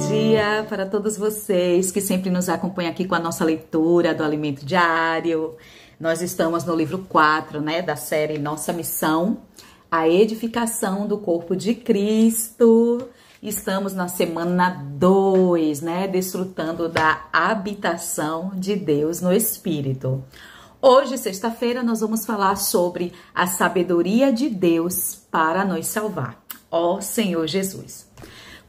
dia para todos vocês que sempre nos acompanham aqui com a nossa leitura do Alimento Diário. Nós estamos no livro 4, né, da série Nossa Missão, a edificação do corpo de Cristo. Estamos na semana 2, né, desfrutando da habitação de Deus no Espírito. Hoje, sexta-feira, nós vamos falar sobre a sabedoria de Deus para nos salvar. Ó Senhor Jesus!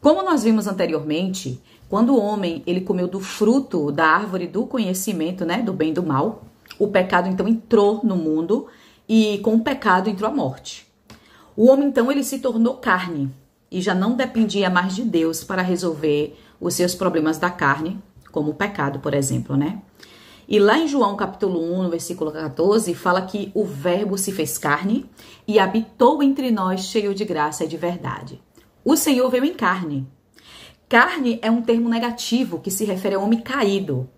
Como nós vimos anteriormente, quando o homem ele comeu do fruto da árvore do conhecimento, né, do bem e do mal, o pecado então entrou no mundo e com o pecado entrou a morte. O homem então ele se tornou carne e já não dependia mais de Deus para resolver os seus problemas da carne, como o pecado, por exemplo, né? E lá em João capítulo 1, no versículo 14, fala que o verbo se fez carne e habitou entre nós cheio de graça e de verdade. O Senhor veio em carne. Carne é um termo negativo que se refere ao homem caído.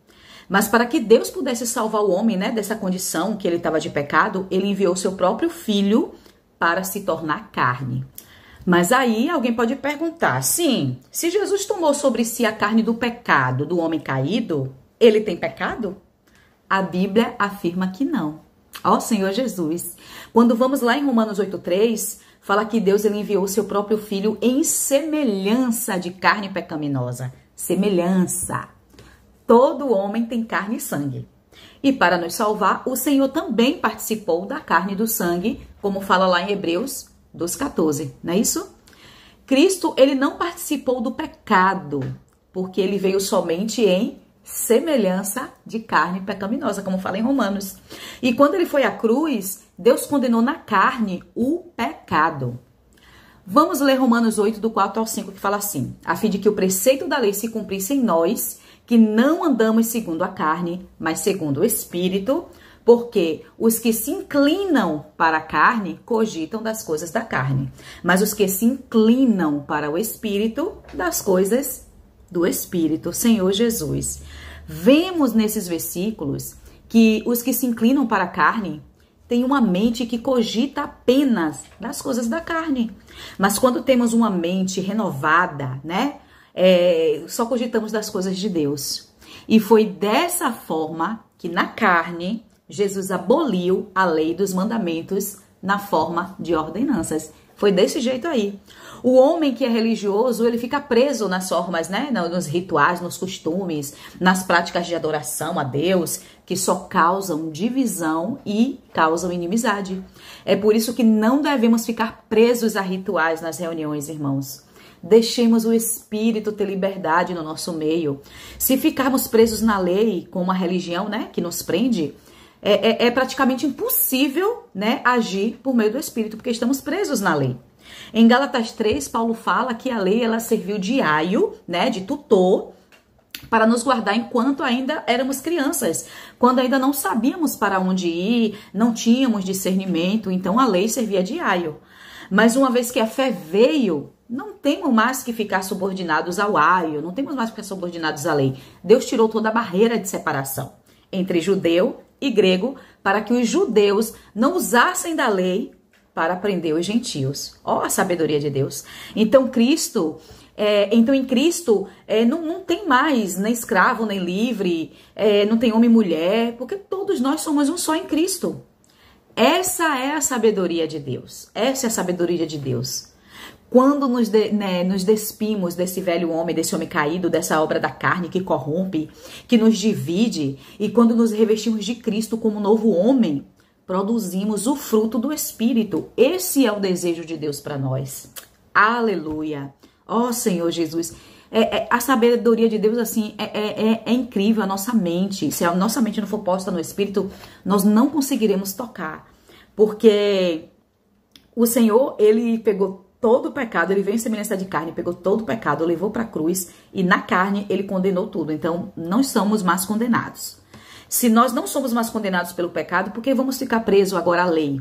Mas para que Deus pudesse salvar o homem, né, dessa condição que ele estava de pecado, ele enviou seu próprio filho para se tornar carne. Mas aí alguém pode perguntar, sim, se Jesus tomou sobre si a carne do pecado do homem caído, ele tem pecado? A Bíblia afirma que não. Ó Senhor Jesus! Quando vamos lá em Romanos 8,3, fala que Deus ele enviou o seu próprio filho em semelhança de carne pecaminosa. Semelhança. Todo homem tem carne e sangue. E para nos salvar, o Senhor também participou da carne e do sangue, como fala lá em Hebreus 2,14. Não é isso? Cristo, ele não participou do pecado, porque ele veio somente em semelhança de carne pecaminosa, como fala em Romanos. E quando ele foi à cruz, Deus condenou na carne o pecado. Vamos ler Romanos 8, do 4 ao 5, que fala assim: a fim de que o preceito da lei se cumprisse em nós, que não andamos segundo a carne, mas segundo o Espírito, porque os que se inclinam para a carne cogitam das coisas da carne, mas os que se inclinam para o Espírito, das coisas do Espírito. Senhor Jesus, vemos nesses versículos que os que se inclinam para a carne têm uma mente que cogita apenas das coisas da carne. Mas quando temos uma mente renovada, né, só cogitamos das coisas de Deus. E foi dessa forma que na carne Jesus aboliu a lei dos mandamentos na forma de ordenanças. Foi desse jeito aí. O homem que é religioso, ele fica preso nas formas, né, nos rituais, nos costumes, nas práticas de adoração a Deus, que só causam divisão e causam inimizade. É por isso que não devemos ficar presos a rituais nas reuniões, irmãos. Deixemos o Espírito ter liberdade no nosso meio. Se ficarmos presos na lei, com uma religião, né, que nos prende, é praticamente impossível, né, agir por meio do Espírito, porque estamos presos na lei. Em Gálatas 3, Paulo fala que a lei ela serviu de aio, né, de tutor, para nos guardar enquanto ainda éramos crianças, quando ainda não sabíamos para onde ir, não tínhamos discernimento, então a lei servia de aio. Mas uma vez que a fé veio, não temos mais que ficar subordinados ao aio, não temos mais que ficar subordinados à lei. Deus tirou toda a barreira de separação entre judeu e grego, para que os judeus não usassem da lei para prender os gentios. Ó, a sabedoria de Deus. Então, em Cristo não tem mais nem escravo, nem livre, não tem homem e mulher, porque todos nós somos um só em Cristo. Essa é a sabedoria de Deus. Essa é a sabedoria de Deus. Quando nos despimos desse velho homem, desse homem caído, dessa obra da carne que corrompe, que nos divide, e quando nos revestimos de Cristo como novo homem, produzimos o fruto do Espírito. Esse é o desejo de Deus para nós. Aleluia! Ó Senhor Jesus! A sabedoria de Deus, assim, é incrível. A nossa mente, se a nossa mente não for posta no Espírito, nós não conseguiremos tocar. Porque o Senhor, ele pegou todo o pecado, ele veio em semelhança de carne, pegou todo o pecado, levou para a cruz e na carne ele condenou tudo. Então, não somos mais condenados. Se nós não somos mais condenados pelo pecado, por que vamos ficar presos agora à lei,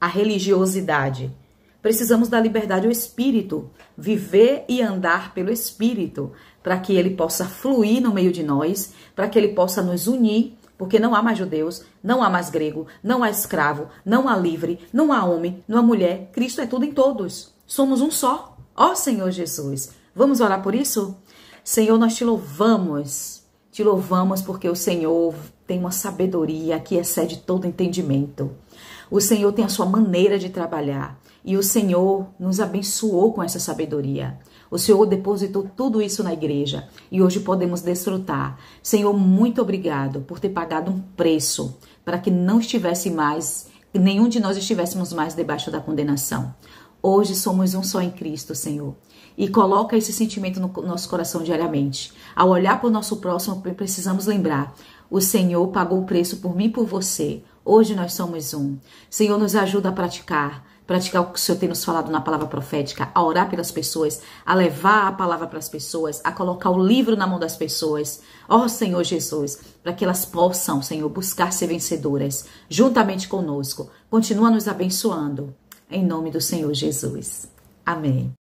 à religiosidade? Precisamos da liberdade ao Espírito, viver e andar pelo Espírito, para que ele possa fluir no meio de nós, para que ele possa nos unir, porque não há mais judeus, não há mais grego, não há escravo, não há livre, não há homem, não há mulher. Cristo é tudo em todos. Somos um só. Ó Senhor Jesus. Vamos orar por isso? Senhor, nós te louvamos. Te louvamos porque o Senhor tem uma sabedoria que excede todo entendimento. O Senhor tem a sua maneira de trabalhar e o Senhor nos abençoou com essa sabedoria. O Senhor depositou tudo isso na igreja e hoje podemos desfrutar. Senhor, muito obrigado por ter pagado um preço para que não estivesse mais, nenhum de nós estivéssemos mais debaixo da condenação. Hoje somos um só em Cristo, Senhor. E coloca esse sentimento no nosso coração diariamente. Ao olhar para o nosso próximo, precisamos lembrar: o Senhor pagou o preço por mim e por você. Hoje nós somos um. Senhor, nos ajuda a praticar o que o Senhor tem nos falado na palavra profética, a orar pelas pessoas, a levar a palavra para as pessoas, a colocar o livro na mão das pessoas. Ó Senhor Jesus, para que elas possam, Senhor, buscar ser vencedoras juntamente conosco. Continua nos abençoando. Em nome do Senhor Jesus. Amém.